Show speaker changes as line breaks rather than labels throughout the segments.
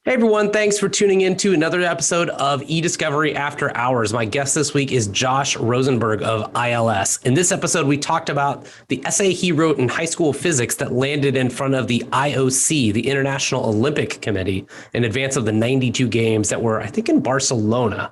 Hey everyone, thanks for tuning in to another episode of eDiscovery After Hours. My guest this week is Josh Rosenberg of ILS. In this episode, we talked about the essay he wrote in high school physics that landed in front of the IOC, the International Olympic Committee, in advance of the 92 games that were, I think, in Barcelona.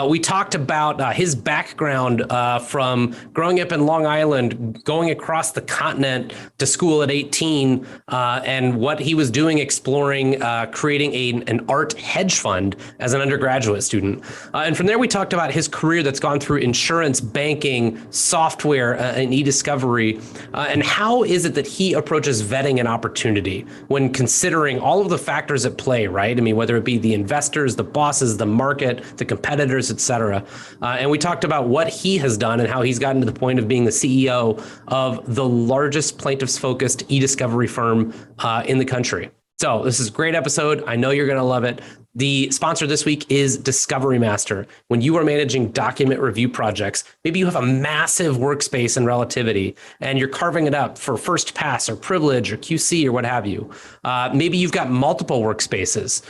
We talked about his background from growing up in Long Island, going across the continent to school at 18, and what he was doing exploring creating an art hedge fund as an undergraduate student. And from there, we talked about his career that's gone through insurance, banking, software, and eDiscovery, and how is it that he approaches vetting an opportunity when considering all of the factors at play, right? I mean, whether it be the investors, the bosses, the market, the competitors, et cetera. And we talked about what he has done and how he's gotten to the point of being the CEO of the largest plaintiffs-focused eDiscovery firm in the country. So this is a great episode. I know you're going to love it. The sponsor this week is Discovery Master. When you are managing document review projects, maybe you have a massive workspace in Relativity and you're carving it up for first pass or privilege or QC or what have you. Maybe you've got multiple workspaces.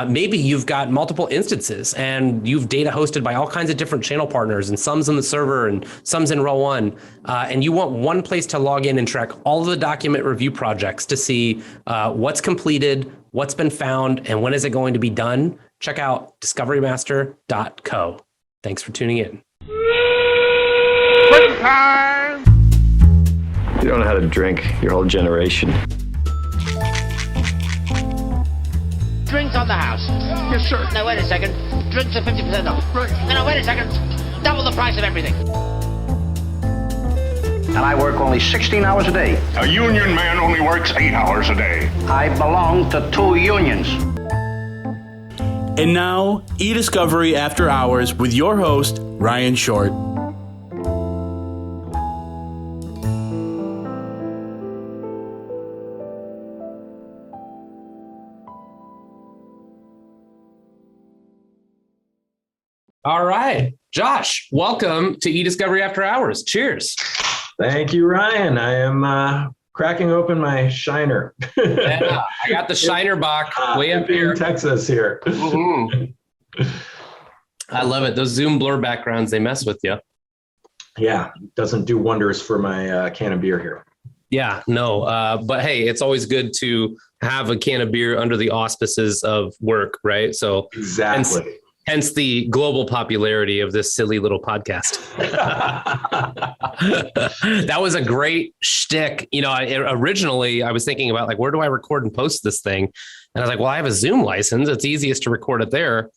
Maybe you've got multiple instances and you've data hosted by all kinds of different channel partners, and some's in the server and some's in row one. And you want one place to log in and track all of the document review projects to see what's completed, what's been found, and when is it going to be done. Check out discoverymaster.co. Thanks for tuning in.
Quick time!
You don't know how to drink, your whole generation.
Drinks on the house.
Yes, sir.
No, wait a second. Drinks are 50% off.
Right.
No, wait a second. Double the price of everything.
And I work only 16 hours a day.
A union man only works 8 hours a day.
I belong to 2 unions.
And now, eDiscovery After Hours with your host, Ryan Short.
All right, Josh, welcome to eDiscovery After Hours. Cheers.
Thank you, Ryan. I am cracking open my Shiner.
Yeah, I got the Shiner box way up here
in Texas here.
Mm-hmm. I love it. Those Zoom blur backgrounds, they mess with you.
Yeah, doesn't do wonders for my can of beer here.
Yeah, no. But hey, it's always good to have a can of beer under the auspices of work, right? So
exactly.
Hence the global popularity of this silly little podcast. That was a great shtick. You know, originally I was thinking about like, where do I record and post this thing? And I was like, well, I have a Zoom license. It's easiest to record it there.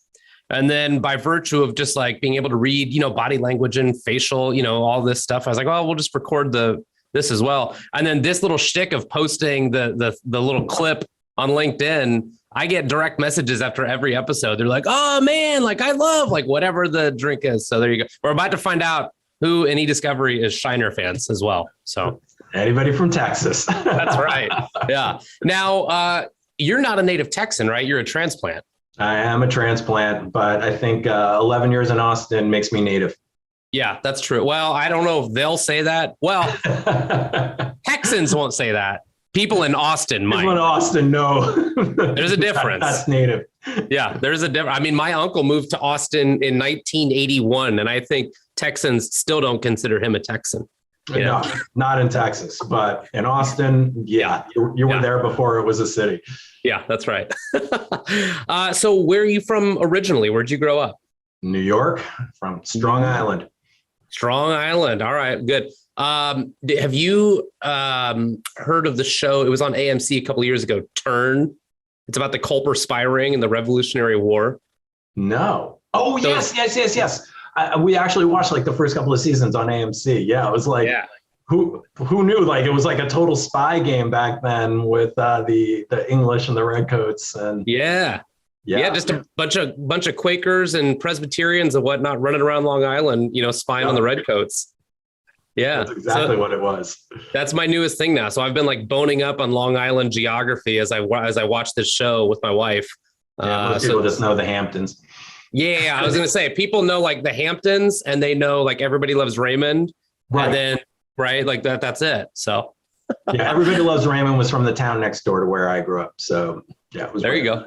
And then by virtue of just like being able to read, you know, body language and facial, you know, all this stuff, I was like, oh, we'll just record this as well. And then this little shtick of posting the little clip on LinkedIn, I get direct messages after every episode. They're like, oh man, like I love like whatever the drink is. So there you go. We're about to find out who in eDiscovery is Shiner fans as well. So
anybody from Texas.
That's right. Yeah. Now, you're not a native Texan, right? You're a transplant.
I am a transplant, but I think 11 years in Austin makes me native.
Yeah, that's true. Well, I don't know if they'll say that. Well, Texans won't say that. People in Austin might.
People in Austin, no.
There's a difference.
That's native.
Yeah, there's a difference. I mean, my uncle moved to Austin in 1981, and I think Texans still don't consider him a Texan.
No, not in Texas, but in Austin, yeah, you were there before it was a city.
Yeah, that's right. So where are you from originally? Where'd you grow up?
New York, from Strong Island.
Strong Island. All right, good. Have you heard of the show? It was on AMC a couple of years ago, Turn. It's about the Culper Spy Ring and the Revolutionary War.
No. Oh, yes. We actually watched like the first couple of seasons on AMC. Yeah, it was like, who knew? Like it was like a total spy game back then with the English and the redcoats and just a bunch of Quakers and Presbyterians and whatnot running around Long Island, you know, spying on the redcoats. Yeah, that's exactly what it was.
That's my newest thing now. So I've been like boning up on Long Island geography as I watch this show with my wife.
Most people just know the Hamptons.
Yeah, I was gonna say people know like the Hamptons and they know like Everybody Loves Raymond, right? And then like that's it. So
yeah, Everybody Loves Raymond was from the town next door to where I grew up. So yeah, it was
there. You go.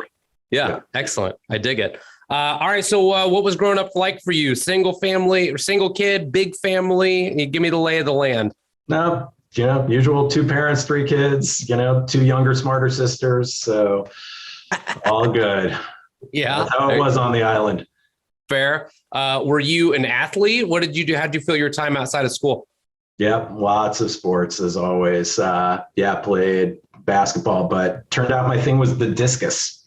Yeah. Excellent. I dig it. All right. So what was growing up like for you? Single family or single kid, big family? You give me the lay of the land.
No, usual 2 parents, 3 kids, 2 younger, smarter sisters. So all good.
Yeah.
That's how it was on the island.
Fair. Were you an athlete? What did you do? How did you feel your time outside of school?
Yep. Lots of sports as always. Played basketball, but turned out my thing was the discus.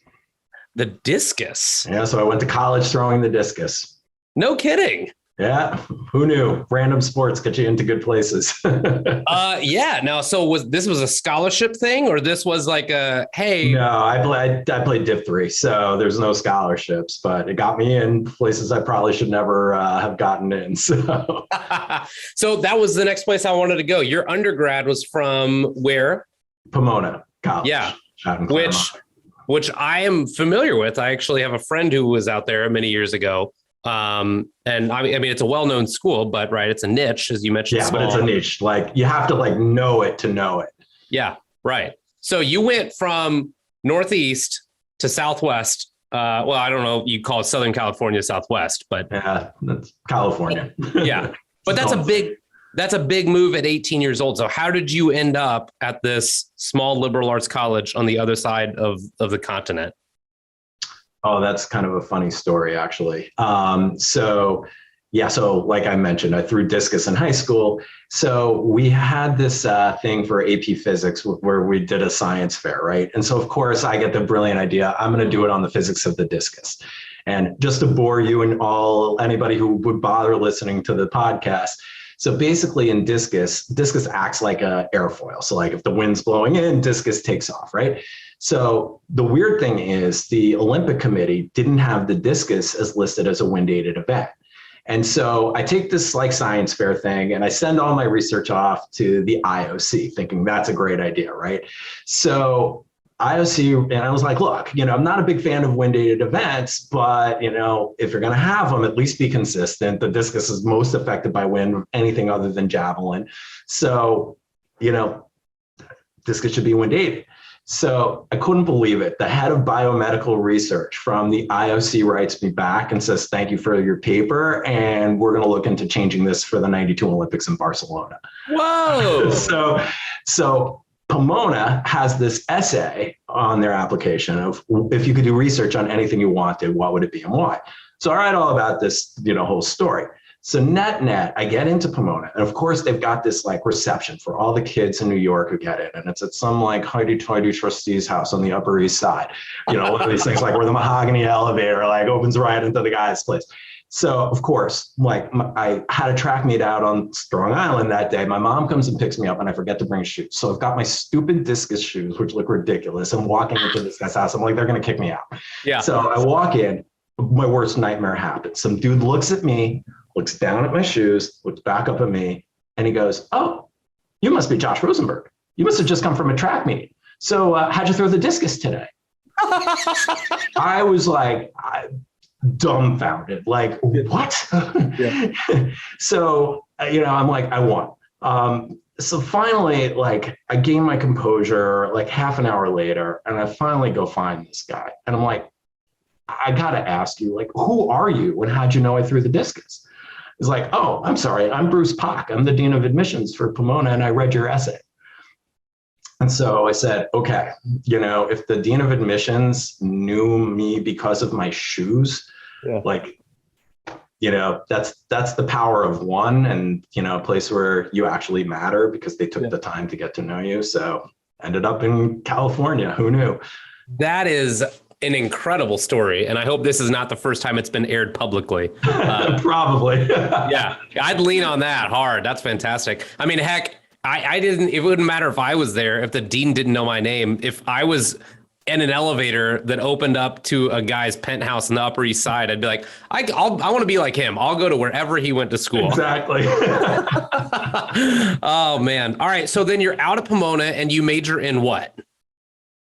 The discus?
Yeah. So I went to college throwing the discus.
No kidding.
Yeah. Who knew? Random sports get you into good places.
Yeah. Now, so this was a scholarship thing, or this was like hey?
No, I played Div 3, so there's no scholarships, but it got me in places I probably should never have gotten in. So,
so that was the next place I wanted to go. Your undergrad was from where?
Pomona College.
Yeah.
Out in
which I am familiar with. I actually have a friend who was out there many years ago. And I mean, it's a well-known school, but right, it's a niche, as you mentioned.
Yeah, but it's a niche. Like you have to know it to know it.
Yeah, right. So you went from Northeast to Southwest. Well, I don't know, you call it Southern California Southwest, but
yeah, that's California.
Yeah, but that's a big move at 18 years old. So how did you end up at this small liberal arts college on the other side of the continent?
Oh, that's kind of a funny story, actually. So like I mentioned, I threw discus in high school. So we had this thing for AP Physics where we did a science fair, right? And so, of course, I get the brilliant idea, I'm going to do it on the physics of the discus. And just to bore you and anybody who would bother listening to the podcast, so basically in discus acts like an airfoil. So like if the wind's blowing in, discus takes off, right? So the weird thing is the Olympic Committee didn't have the discus as listed as a wind-aided event. And so I take this like science fair thing and I send all my research off to the IOC thinking that's a great idea, right? So IOC, and I was like, look, I'm not a big fan of wind-aided events, but, if you're going to have them, at least be consistent. The discus is most affected by wind, anything other than javelin. So, discus should be wind-aided. So I couldn't believe it. The head of biomedical research from the IOC writes me back and says, thank you for your paper. And we're going to look into changing this for the 92 Olympics in Barcelona.
Whoa.
So Pomona has this essay on their application of if you could do research on anything you wanted, what would it be and why? So I write all about this, whole story. So net, I get into Pomona. And of course, they've got this like reception for all the kids in New York who get in. And it's at some like hoity-toity trustee's house on the Upper East Side. One of these things like where the mahogany elevator like opens right into the guy's place. So of course, I had a track meet out on Strong Island that day. My mom comes and picks me up and I forget to bring shoes. So I've got my stupid discus shoes, which look ridiculous. I'm walking into this guy's house. I'm like, they're going to kick me out. Yeah. So I walk in, my worst nightmare happens. Some dude looks at me, looks down at my shoes, looks back up at me, and he goes, oh, you must be Josh Rosenberg. You must have just come from a track meet. So how'd you throw the discus today? I was like, dumbfounded, like, what? Yeah. So, I'm like, I won. So finally, I gained my composure like half an hour later, and I finally go find this guy. And I'm like, I got to ask you, who are you and how'd you know I threw the discus? He's like, oh, I'm sorry. I'm Bruce Pock. I'm the Dean of Admissions for Pomona, and I read your essay. And so I said, okay, if the Dean of Admissions knew me because of my shoes, that's the power of one, and, a place where you actually matter because they took the time to get to know you. So ended up in California. Who knew?
That is an incredible story. And I hope this is not the first time it's been aired publicly.
Probably.
Yeah, I'd lean on that hard. That's fantastic. I mean, heck, it wouldn't matter if I was there, if the dean didn't know my name. If I was in an elevator that opened up to a guy's penthouse on the Upper East Side, I'd be like, I want to be like him. I'll go to wherever he went to school.
Exactly.
Oh, man. All right. So then you're out of Pomona and you major in what?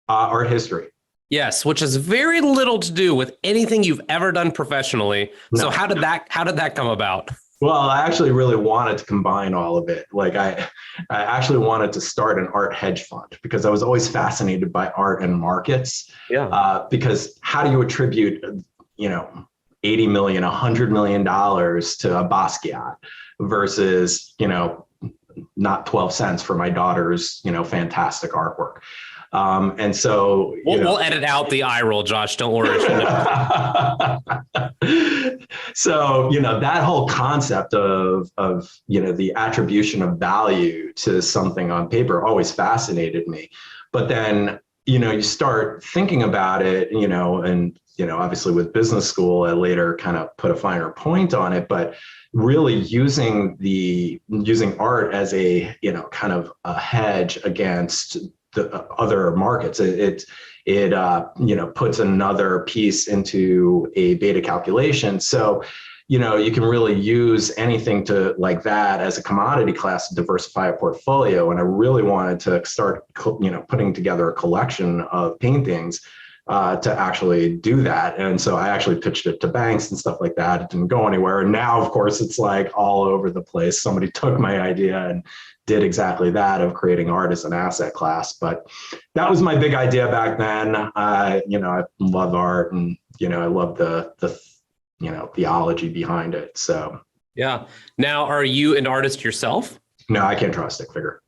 Art history.
Yes, which has very little to do with anything you've ever done professionally. No. So how did that come about?
Well, I actually really wanted to combine all of it. Like I actually wanted to start an art hedge fund because I was always fascinated by art and markets.
Yeah.
Because how do you attribute, 80 million, $100 million to a Basquiat versus, not 12 cents for my daughter's, fantastic artwork. And so
we'll edit out the eye roll, Josh. Don't worry.
So, that whole concept of, the attribution of value to something on paper always fascinated me. But then, you start thinking about it, and, obviously with business school, I later kind of put a finer point on it, but really using art as a, kind of a hedge against the other markets. It puts another piece into a beta calculation. So, you can really use anything to like that as a commodity class to diversify a portfolio. And I really wanted to start, putting together a collection of paintings to actually do that. And so I actually pitched it to banks and stuff like that. It didn't go anywhere. And now, of course, it's like all over the place. Somebody took my idea and did exactly that of creating art as an asset class. But that was my big idea back then. I love art and, I love the theology behind it. So.
Yeah. Now, are you an artist yourself?
No, I can't draw a stick figure.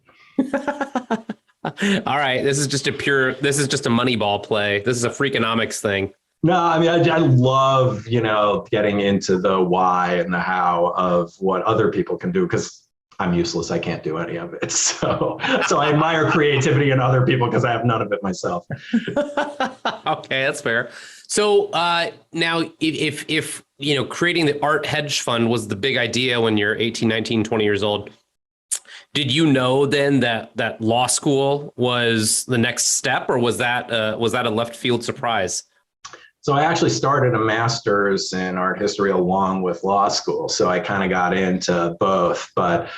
All right. This is just a Moneyball play. This is a Freakonomics thing.
No, I mean, I love, getting into the why and the how of what other people can do because I'm useless. I can't do any of it. So I admire creativity in other people because I have none of it myself.
Okay, that's fair. So now if creating the art hedge fund was the big idea when you're 18, 19, 20 years old, did you know then that law school was the next step, or was that a left field surprise?
So I actually started a master's in art history along with law school. So I kind of got into both, but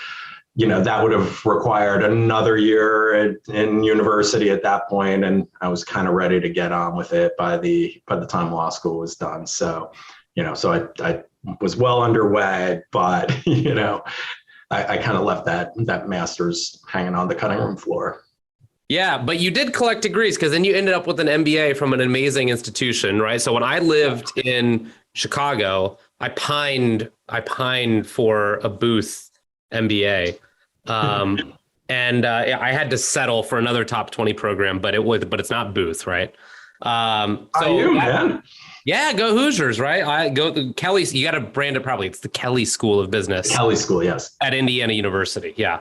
that would have required another year in university at that point, and I was kind of ready to get on with it by the time law school was done. So, so I was well underway, but I kind of left that master's hanging on the cutting room floor.
Yeah, but you did collect degrees because then you ended up with an MBA from an amazing institution, right? So when I lived in Chicago, I pined for a Booth MBA, and I had to settle for another top 20 program, but it's not Booth, right?
Man?
Yeah, go Hoosiers, right? I go Kelly's. You got to brand it properly. It's the Kelly School of Business.
Kelly School, yes,
at Indiana University. Yeah.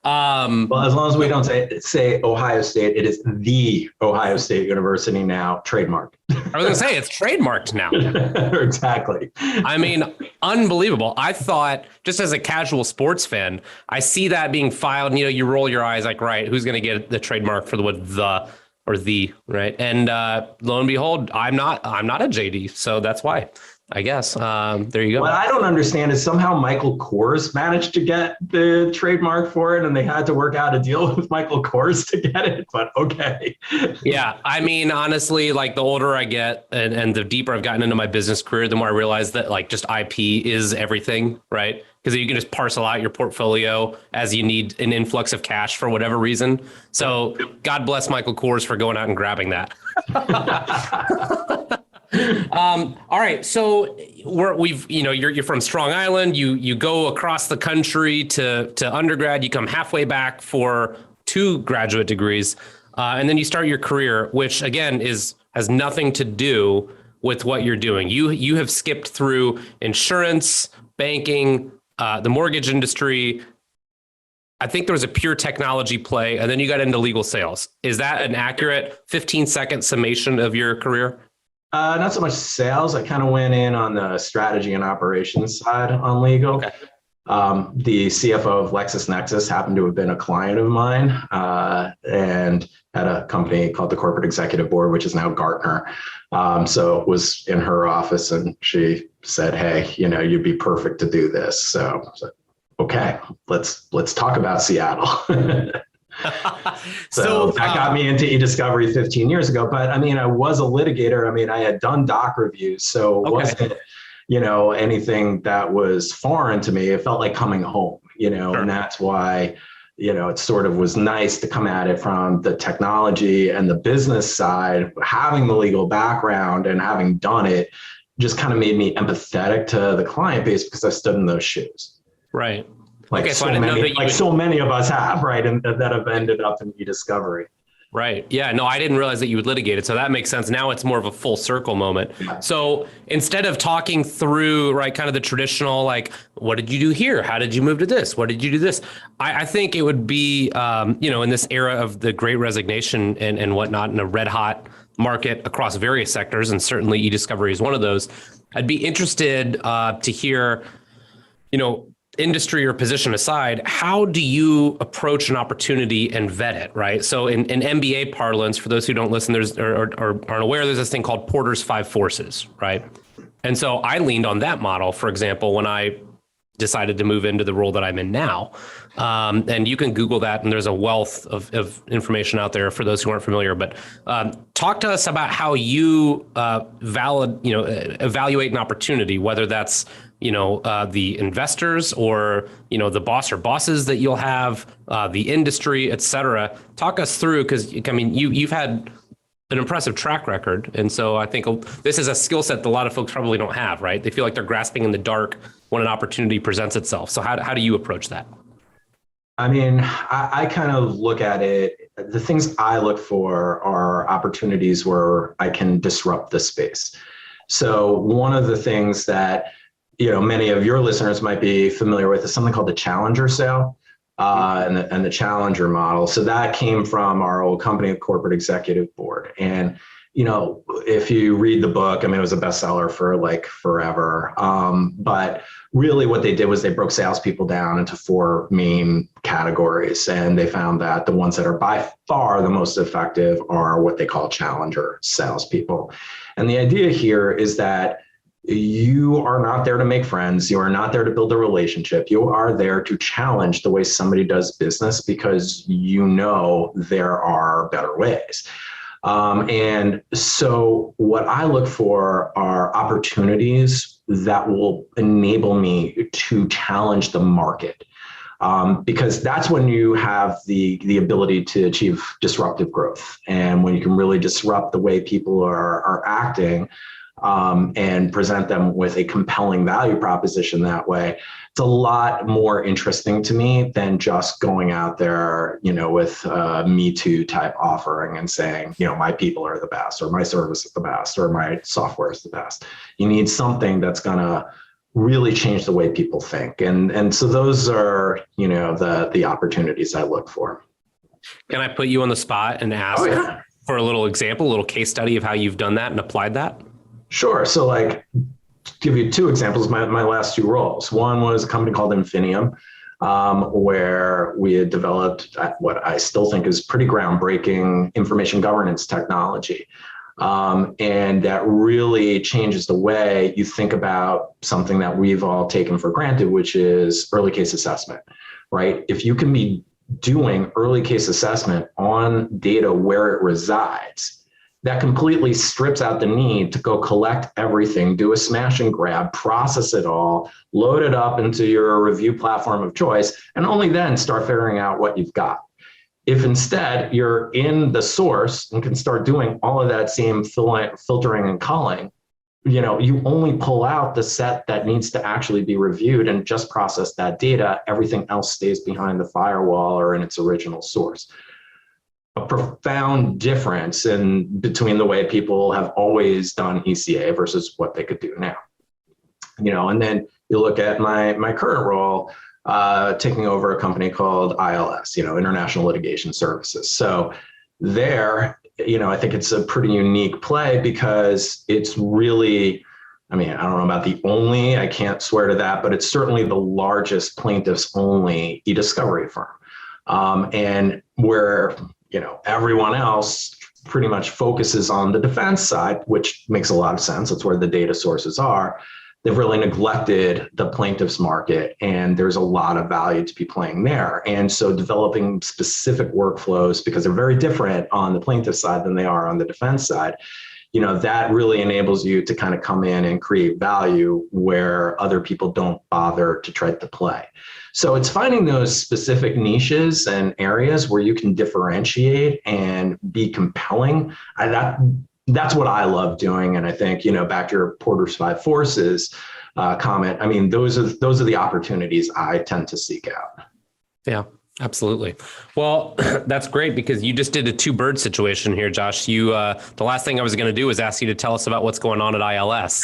Well, as long as we don't say Ohio State, it is the Ohio State University now, trademarked.
I was going to say it's trademarked now.
Exactly.
I mean, unbelievable. I thought, just as a casual sports fan, I see that being filed, and you roll your eyes like, right, who's going to get the trademark for the right? And lo and behold, I'm not a JD, so that's why. I guess. There you go.
What I don't understand is somehow Michael Kors managed to get the trademark for it, and they had to work out a deal with Michael Kors to get it, but okay.
Yeah. I mean, honestly, like the older I get and the deeper I've gotten into my business career, the more I realize that like just IP is everything, right? Because you can just parcel out your portfolio as you need an influx of cash for whatever reason. So God bless Michael Kors for going out and grabbing that. All right. So you're from Strong Island. You go across the country to undergrad. You come halfway back for 2 graduate degrees, and then you start your career, which again has nothing to do with what you're doing. You have skipped through insurance, banking, the mortgage industry. I think there was a pure technology play, and then you got into legal sales. Is that an accurate 15-second summation of your career?
Not so much sales. I kind of went in on the strategy and operations side on legal.
Okay.
The CFO of LexisNexis happened to have been a client of mine and had a company called the Corporate Executive Board, which is now Gartner. So it was in her office, and she said, "Hey, you'd be perfect to do this." So okay, let's talk about Seattle. So that got me into eDiscovery 15 years ago. But I mean, I was a litigator. I mean, I had done doc reviews, so it anything that was foreign to me, it felt like coming home,
Sure.
and that's why, it sort of was nice to come at it from the technology and the business side. Having the legal background and having done it just kind of made me empathetic to the client base because I stood in those shoes.
Right.
Like
Okay,
so
so I didn't know
many,
that you
like
would-
so many of us have, right, and that have ended up in eDiscovery.
Right. Yeah. No, I didn't realize that you would litigate it. So that makes sense. Now it's more of a full circle moment.
Yeah.
So instead of talking through, right, kind of the traditional, like, what did you do here? How did you move to this? What did you do this? I think it would be, in this era of the Great Resignation and whatnot, in a red hot market across various sectors, and certainly eDiscovery is one of those. I'd be interested to hear, industry or position aside, how do you approach an opportunity and vet it, right? So in MBA parlance, for those who don't listen, or aren't aware, there's this thing called Porter's 5 forces, right? And so I leaned on that model, for example, when I decided to move into the role that I'm in now. And you can Google that, and there's a wealth of information out there for those who aren't familiar. But talk to us about how you evaluate an opportunity, whether that's the investors or the boss or bosses that you'll have, the industry, et cetera. Talk us through, because you've had an impressive track record, and so I think this is a skill set that a lot of folks probably don't have. Right? They feel like they're grasping in the dark when an opportunity presents itself. So how do you approach that?
I kind of look at it. The things I look for are opportunities where I can disrupt the space. So one of the things that many of your listeners might be familiar with is something called the challenger sale, and the challenger model. So that came from our old company, Corporate Executive Board. And, if you read the book, it was a bestseller for like forever. But really what they did was they broke salespeople down into 4 main categories. And they found that the ones that are by far the most effective are what they call challenger salespeople. And the idea here is that you are not there to make friends. You are not there to build a relationship. You are there to challenge the way somebody does business because there are better ways. And so what I look for are opportunities that will enable me to challenge the market. Because that's when you have the ability to achieve disruptive growth. And when you can really disrupt the way people are acting, and present them with a compelling value proposition that way, it's a lot more interesting to me than just going out there, with a Me Too type offering and saying, my people are the best, or my service is the best, or my software is the best. You need something that's going to really change the way people think. And so those are, the opportunities I look for.
Can I put you on the spot and ask for a little example, a little case study of how you've done that and applied that?
Sure. So give you 2 examples, my last 2 roles. One was a company called Infinium, where we had developed what I still think is pretty groundbreaking information governance technology. And that really changes the way you think about something that we've all taken for granted, which is early case assessment, right? If you can be doing early case assessment on data where it resides, that completely strips out the need to go collect everything, do a smash and grab, process it all, load it up into your review platform of choice, and only then start figuring out what you've got. If instead you're in the source and can start doing all of that same filtering and culling, you only pull out the set that needs to actually be reviewed and just process that data. Everything else stays behind the firewall or in its original source. A profound difference between the way people have always done ECA versus what they could do now. And then you look at my current role, taking over a company called ILS, International Litigation Services. So there, I think it's a pretty unique play because it's really, I don't know about the only, I can't swear to that, but it's certainly the largest plaintiffs only eDiscovery firm. And where everyone else pretty much focuses on the defense side, which makes a lot of sense. That's where the data sources are. They've really neglected the plaintiffs market, and there's a lot of value to be playing there. And so developing specific workflows, because they're very different on the plaintiff side than they are on the defense side, that really enables you to kind of come in and create value where other people don't bother to try to play. So it's finding those specific niches and areas where you can differentiate and be compelling. That's what I love doing. And I think, back to your Porter's Five Forces comment, I mean, those are the opportunities I tend to seek out.
Yeah, absolutely. Well, that's great because you just did a two-bird situation here, Josh. The last thing I was going to do was ask you to tell us about what's going on at ILS.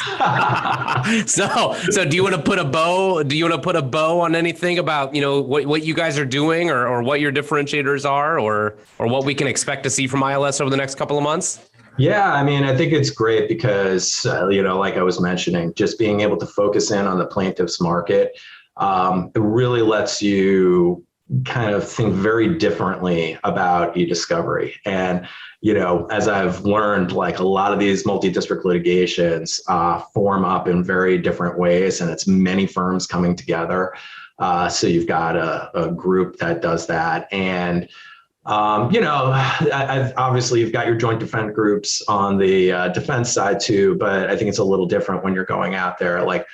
So do you want to put a bow? Do you want to put a bow on anything about, what you guys are doing or what your differentiators are or what we can expect to see from ILS over the next couple of months?
Yeah, I mean, I think it's great because, like I was mentioning, just being able to focus in on the plaintiff's market, it really lets you kind of think very differently about eDiscovery. And, as I've learned, like a lot of these multi-district litigations form up in very different ways, and it's many firms coming together. So you've got a group that does that. And obviously you've got your joint defense groups on the defense side too, but I think it's a little different when you're going out there. Like,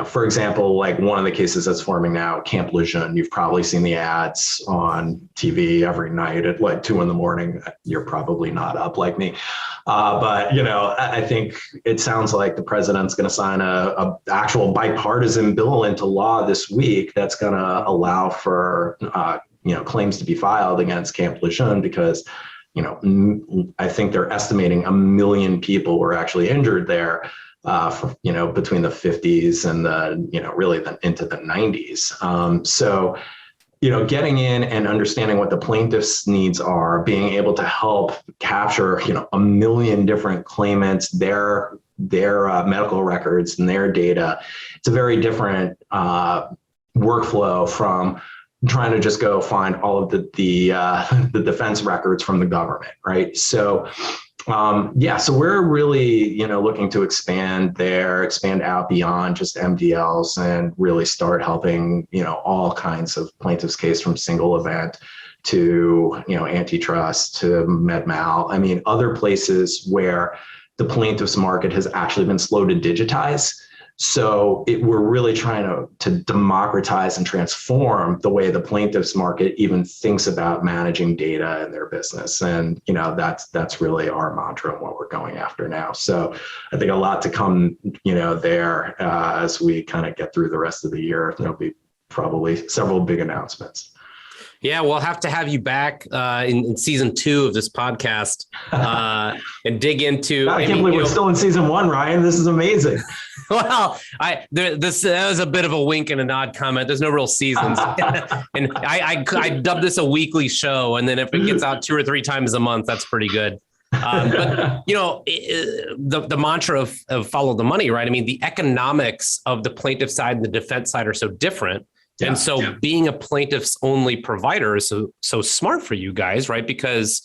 for example, like one of the cases that's forming now, Camp Lejeune, you've probably seen the ads on TV every night at like 2 a.m. You're probably not up like me. But, I think it sounds like the president's going to sign a actual bipartisan bill into law this week that's going to allow for claims to be filed against Camp Lejeune because, I think they're estimating 1 million people were actually injured there, between the 50s and really into the 90s. So, getting in and understanding what the plaintiff's needs are, being able to help capture, 1 million different claimants, their medical records and their data. It's a very different workflow from trying to just go find all of the defense records from the government, right? So, so we're really, looking to expand out beyond just MDLs and really start helping, all kinds of plaintiffs' case from single event to, antitrust to med mal. I mean, other places where the plaintiff's market has actually been slow to digitize. So we're really trying to democratize and transform the way the plaintiff's market even thinks about managing data in their business. And, that's really our mantra and what we're going after now. So I think a lot to come, there as we kind of get through the rest of the year. There'll be probably several big announcements.
Yeah, we'll have to have you back in season 2 of this podcast and dig into.
I can't believe we're still in season 1, Ryan. This is amazing.
Well, that was a bit of a wink and a nod comment. There's no real seasons, and I dubbed this a weekly show, and then if it gets out 2 or 3 times a month, that's pretty good. But the mantra of follow the money, right? I mean, the economics of the plaintiff side and the defense side are so different. And so being a plaintiff's only provider is so smart for you guys, right? Because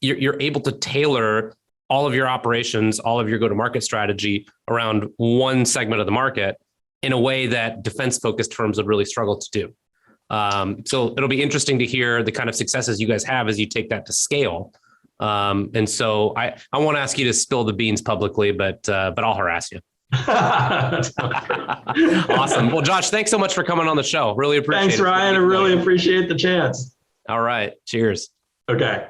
you're able to tailor all of your operations, all of your go-to-market strategy around one segment of the market in a way that defense-focused firms would really struggle to do. So it'll be interesting to hear the kind of successes you guys have as you take that to scale. And so I won't ask you to spill the beans publicly, but I'll harass you. Awesome. Well, Josh, thanks so much for coming on the show. Really appreciate it.
Thanks, Ryan. I really appreciate the chance.
All right. Cheers.
Okay.